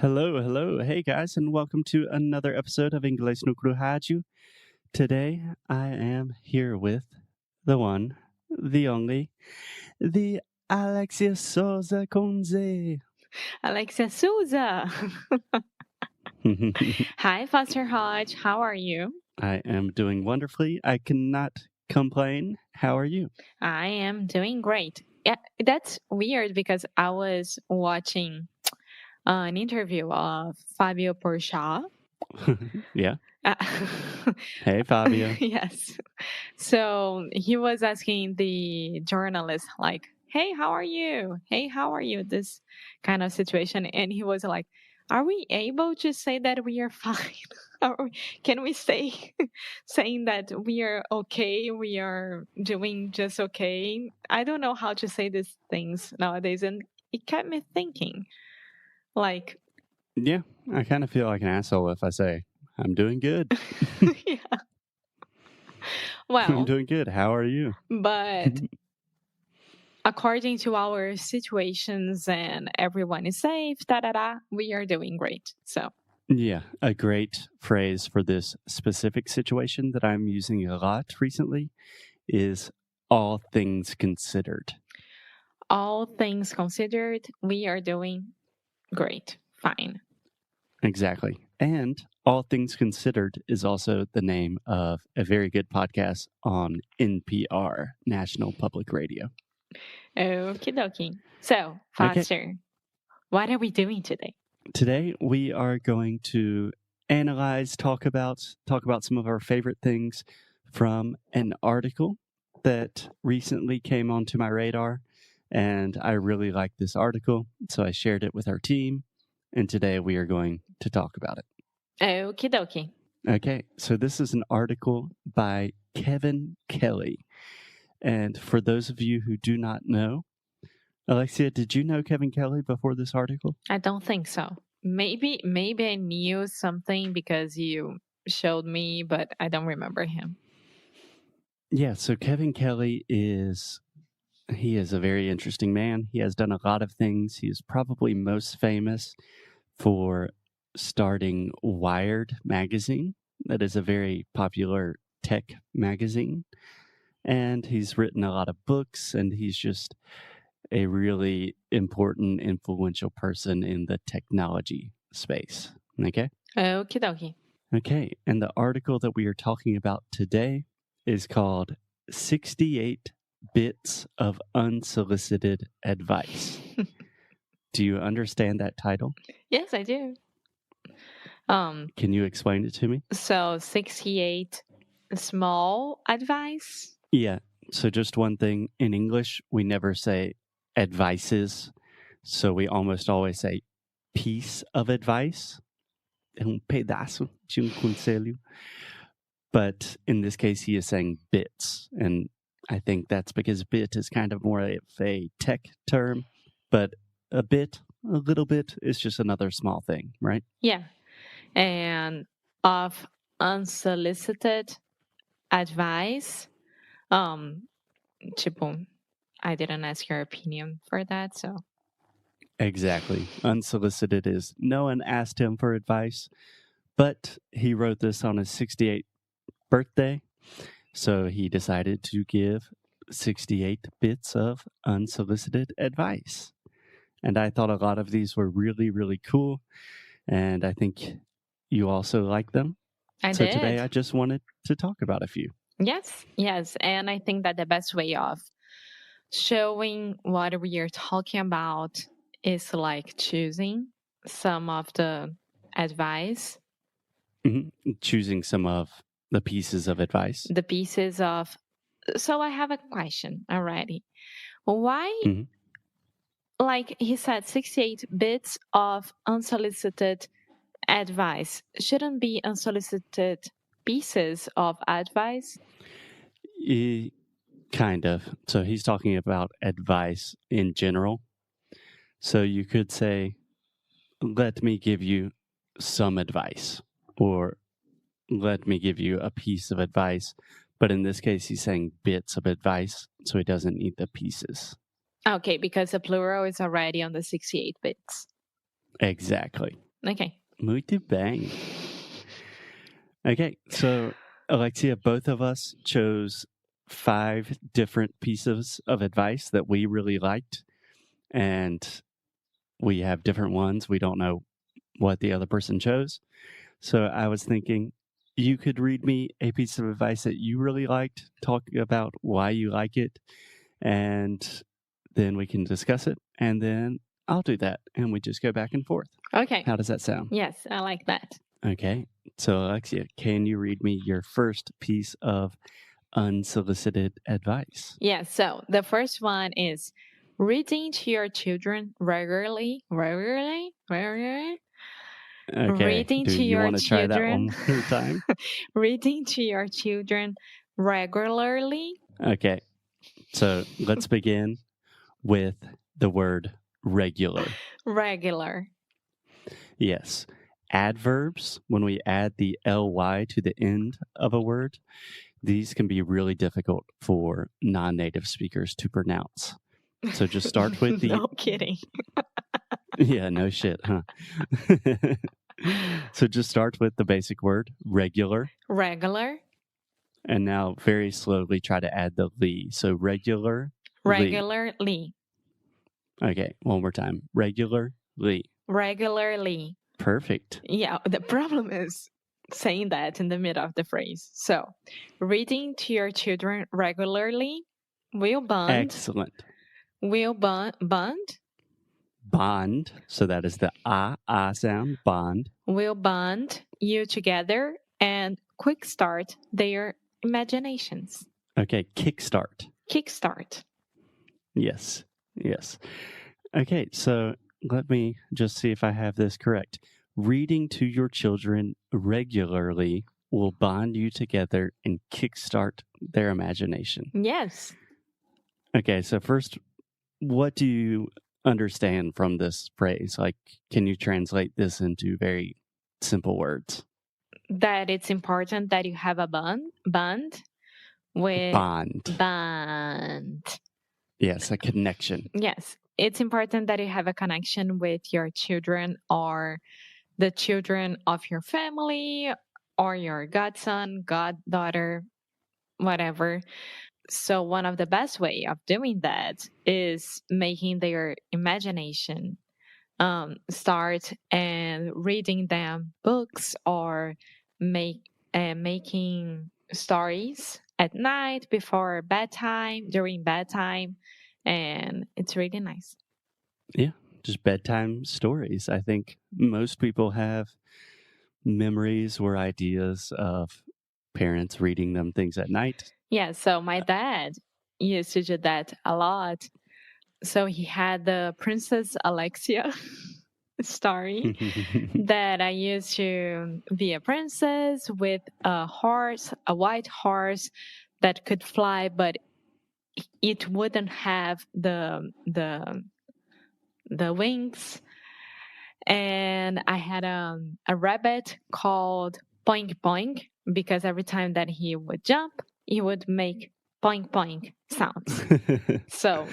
Hello, hello. Hey guys, and welcome to another episode of Inglês no Cru Rádio. Today I am here with the one, the only, the Alexia Souza Conze. Alexia Souza. Hi, Foster Hodge. How are you? I am doing wonderfully. I cannot complain. How are you? I am doing great. Yeah, that's weird because I was watching an interview of Fabio Porchat. Yeah. Hey, Fabio. Yes. So he was asking the journalist, like, hey, how are you? Hey, how are you? This kind of situation. And he was like, are we able to say that we are fine? Can we say saying that we are okay? We are doing just okay. I don't know how to say these things nowadays. And it kept me thinking, like, Yeah, I kind of feel like an asshole if I say, I'm doing good. yeah. I'm Well, doing good. How are you? but according to our situations and everyone is safe, we are doing great. So, Yeah, a great phrase for this specific situation that I'm using a lot recently is all things considered. all things considered, we are doing great. Fine. Exactly. And all things considered is also the name of a very good podcast on NPR, National Public Radio. Okie dokie. So, Foster, what are we doing today? Today we are going to analyze, talk about some of our favorite things from an article that recently came onto my radar, and I really liked this article, so I shared it with our team, and today we are going to talk about it. Okie dokie. Okay, so this is an article by Kevin Kelly. And for those of you who do not know, Alexia, did you know Kevin Kelly before this article? I don't think so. Maybe I knew something because you showed me, but I don't remember him. Yeah, so Kevin Kelly is a very interesting man. He has done a lot of things. He is probably most famous for starting Wired magazine. That is a very popular tech magazine. And he's written a lot of books, and he's just a really important, influential person in the technology space. Okay? Okie dokie. Okay, and the article that we are talking about today is called 68 Bits of Unsolicited Advice. Do you understand that title? Yes, I do. Can you explain it to me? So 68 small advice. Yeah, so just one thing. In English, we never say advices, so we almost always say piece of advice. Pedaço de conselho. But in this case, he is saying bits. And I think that's because bit is kind of more of a tech term, but a little bit is just another small thing, right? Yeah. And of unsolicited advice. Tipo, I didn't ask your opinion for that, so. Exactly. Unsolicited is no one asked him for advice, but he wrote this on his 68th birthday. So he decided to give 68 bits of unsolicited advice. And I thought a lot of these were really, really cool. And I think you also like them. So today I just wanted to talk about a few. Yes. And I think that the best way of showing what we are talking about is like choosing some of the advice. Mm-hmm. Choosing some of the pieces of advice. So I have a question already. Why, like he said, 68 bits of unsolicited advice shouldn't be unsolicited pieces of advice? Kind of. So he's talking about advice in general. So you could say, let me give you some advice, or let me give you a piece of advice. But in this case, he's saying bits of advice, so he doesn't need the pieces. Okay, because the plural is already on the 68 bits. Exactly. Okay. Muito bem. Okay, so Alexia, both of us chose 5 different pieces of advice that we really liked, and we have different ones. We don't know what the other person chose. So I was thinking you could read me a piece of advice that you really liked, talk about why you like it, and then we can discuss it. And then I'll do that, and we just go back and forth. Okay. How does that sound? Yes, I like that. Okay. So, Alexia, can you read me your first piece of unsolicited advice? Yeah, so the first one is reading to your children regularly. Okay. Reading Do to you your want to try that children. one more time? Reading to your children regularly. Okay. So let's begin with the word regular. Regular. Yes. Adverbs, when we add the ly to the end of a word, these can be really difficult for non-native speakers to pronounce. So just start with the No kidding. Yeah, no shit, huh? So just start with the basic word, regular, Regular. and now very slowly try to add the ly. So regular, Regularly. Okay, one more time. Regularly. Regularly. Perfect. Yeah, the problem is saying that in the middle of the phrase. So, reading to your children regularly will bond. Excellent. Will bond. Bond. So that is the sound. Bond. Will bond you together and quick start their imaginations. Okay, kickstart. Kickstart. Yes. Yes. Okay, so let me just see if I have this correct. Reading to your children regularly will bond you together and kickstart their imagination. Yes. Okay, so first, what do you understand from this phrase? Like, can you translate this into very simple words? That it's important that you have a bond with Bond. Yes, a connection. Yes. It's important that you have a connection with your children or the children of your family or your godson, goddaughter, whatever. So one of the best way of doing that is making their imagination start and reading them books or making stories at night before bedtime, during bedtime, and it's really nice. Yeah, just bedtime stories. I think most people have memories or ideas of parents reading them things at night. Yeah, so my dad used to do that a lot. So he had the Princess Alexia story that I used to be a princess with a horse, a white horse that could fly, but it wouldn't have the wings. And I had a rabbit called Poink Poink because every time that he would jump, he would make poink poink sounds. So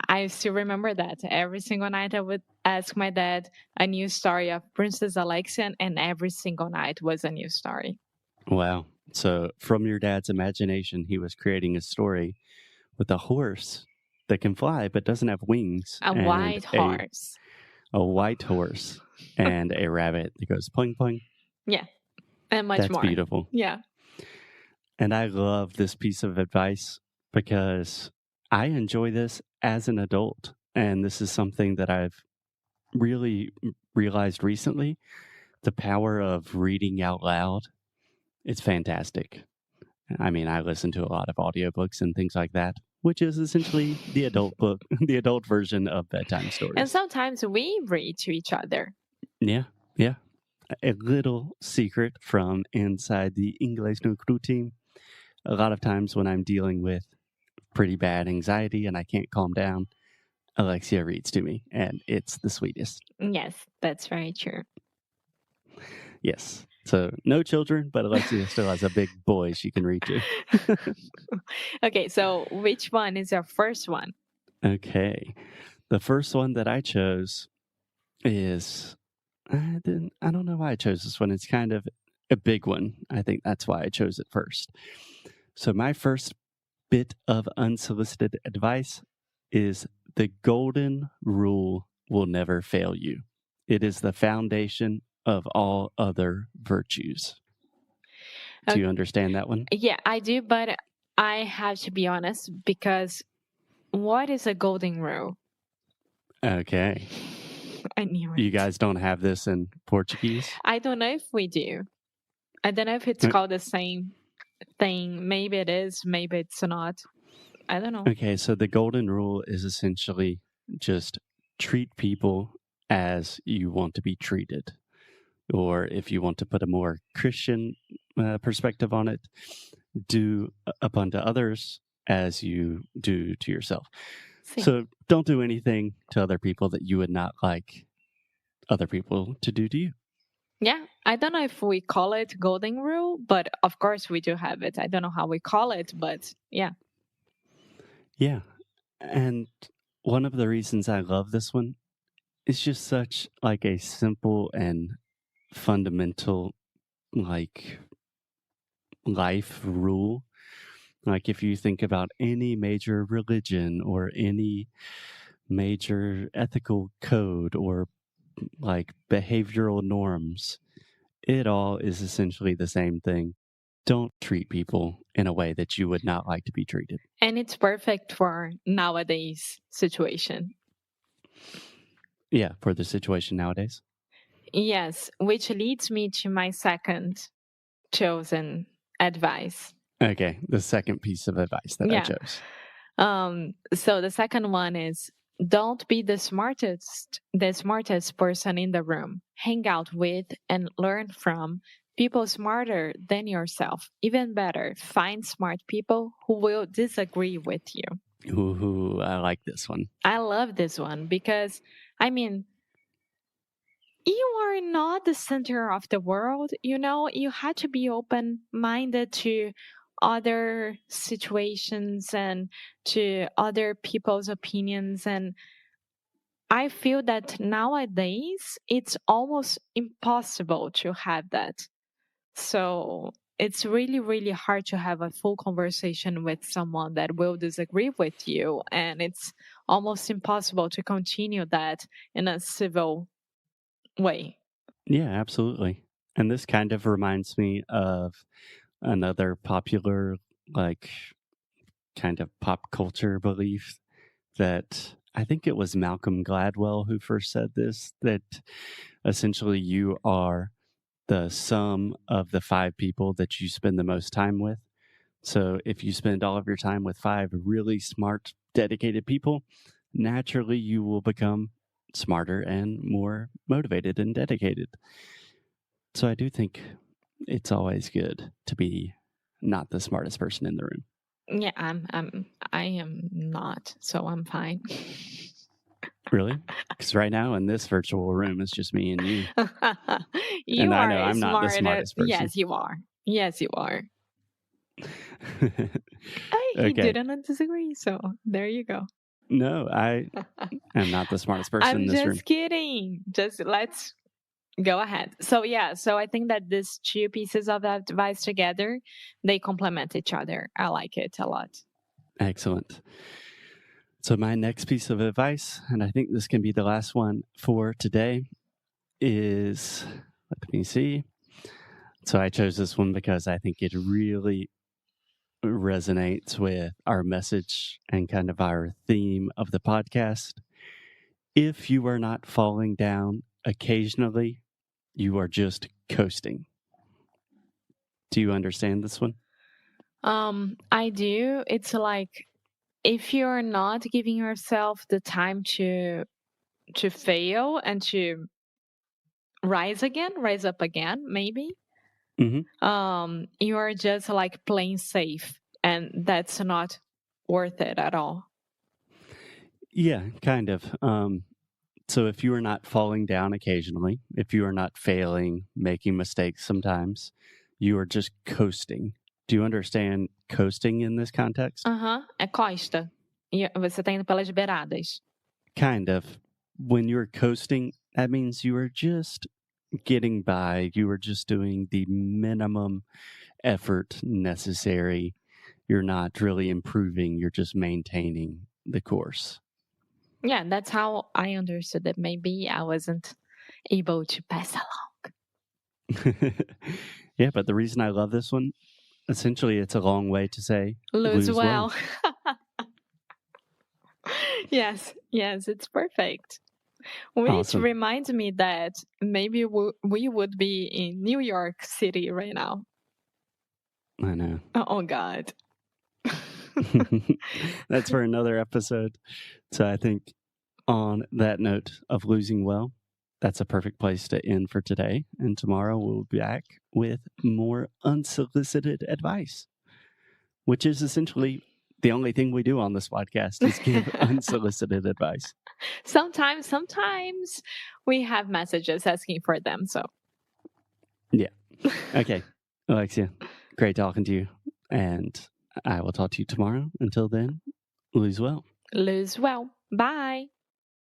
I still remember that. Every single night I would ask my dad a new story of Princess Alexia, and every single night was a new story. Wow. So from your dad's imagination, he was creating a story with a horse that can fly but doesn't have wings. A white horse. A white horse and a rabbit that goes poing poing. Yeah. And much That's more. Beautiful. Yeah. And I love this piece of advice because I enjoy this as an adult. And this is something that I've really realized recently. The power of reading out loud. It's fantastic. I mean, I listen to a lot of audiobooks and things like that, which is essentially the adult book, the adult version of bedtime stories. And sometimes we read to each other. Yeah, yeah. A little secret from inside the Inglês no Cru team. A lot of times when I'm dealing with pretty bad anxiety and I can't calm down, Alexia reads to me, and it's the sweetest. Yes, that's very true. Yes. So no children, but Alexia still has a big boy she can read to. Okay, so which one is your first one? Okay. The first one that I chose is I don't know why I chose this one. It's kind of a big one. I think that's why I chose it first. So my first bit of unsolicited advice is the golden rule will never fail you. It is the foundation of all other virtues. Do you understand that one? Yeah, I do, but I have to be honest because what is a golden rule? Okay. I knew it. You guys don't have this in Portuguese? I don't know if we do. I don't know if it's called the same thing. Maybe it is, maybe it's not. I don't know. Okay, so the golden rule is essentially just treat people as you want to be treated. Or if you want to put a more Christian perspective on it, do up unto others as you do to yourself. Sim. So don't do anything to other people that you would not like other people to do to you. Yeah, I don't know if we call it golden rule, but of course we do have it. I don't know how we call it, but yeah. Yeah. And one of the reasons I love this one is just such like a simple and fundamental like life rule. Like if you think about any major religion or any major ethical code or like behavioral norms, it all is essentially the same thing. Don't treat people in a way that you would not like to be treated. And it's perfect for nowadays situation. Yeah, for the situation nowadays. Yes, which leads me to my second chosen advice. Okay, the second piece of advice that I chose. So the second one is don't be the smartest person in the room. Hang out with and learn from people smarter than yourself. Even better, find smart people who will disagree with you. Ooh, I like this one. I love this one because, I mean, you are not the center of the world. You know, you had to be open-minded to other situations and to other people's opinions. And I feel that nowadays it's almost impossible to have that. So it's really, really hard to have a full conversation with someone that will disagree with you. And it's almost impossible to continue that in a civil way. Yeah, absolutely. And this kind of reminds me of another popular, like, kind of pop culture belief that I think it was Malcolm Gladwell who first said this, that essentially you are the sum of the 5 people that you spend the most time with. So if you spend all of your time with 5 really smart, dedicated people, naturally you will become smarter and more motivated and dedicated. So I do think it's always good to be not the smartest person in the room. Yeah, I am not, so I'm fine. Really? Because right now in this virtual room, it's just me and you. You And I are know I'm not the smart. smartest person. Yes, you are. Yes, you are. He Okay. didn't disagree, so there you go. No, I am not the smartest person in this room. I'm just kidding. Just let's go ahead. So yeah, so I think that these two pieces of advice together, they complement each other. I like it a lot. Excellent. So my next piece of advice, and I think this can be the last one for today, is, let me see. So I chose this one because I think it really resonates with our message and kind of our theme of the podcast. If you are not falling down occasionally, you are just coasting. Do you understand this one? I do. It's like if you're not giving yourself the time to fail and to rise up again, maybe. You are just like playing safe, and that's not worth it at all. Yeah, kind of. So if you are not falling down occasionally, if you are not failing, making mistakes sometimes, you are just coasting. Do you understand coasting in this context? É costa. E você tá indo pelas beiradas. Kind of. When you're coasting, that means you are just getting by. You were just doing the minimum effort necessary. You're not really improving, you're just maintaining the course. Yeah, that's how I understood it. Maybe I wasn't able to pass along. Yeah, but the reason I love this one, essentially, it's a long way to say Lose lose well. Yes, it's perfect. Which Awesome. reminds me that maybe we would be in New York City right now. I know. Oh, God. That's for another episode. So I think on that note of losing well, that's a perfect place to end for today. And tomorrow we'll be back with more unsolicited advice, which is essentially the only thing we do on this podcast is give unsolicited advice. Sometimes we have messages asking for them. So, yeah. Okay. Alexia, great talking to you. And I will talk to you tomorrow. Until then, lose well. Lose well. Bye.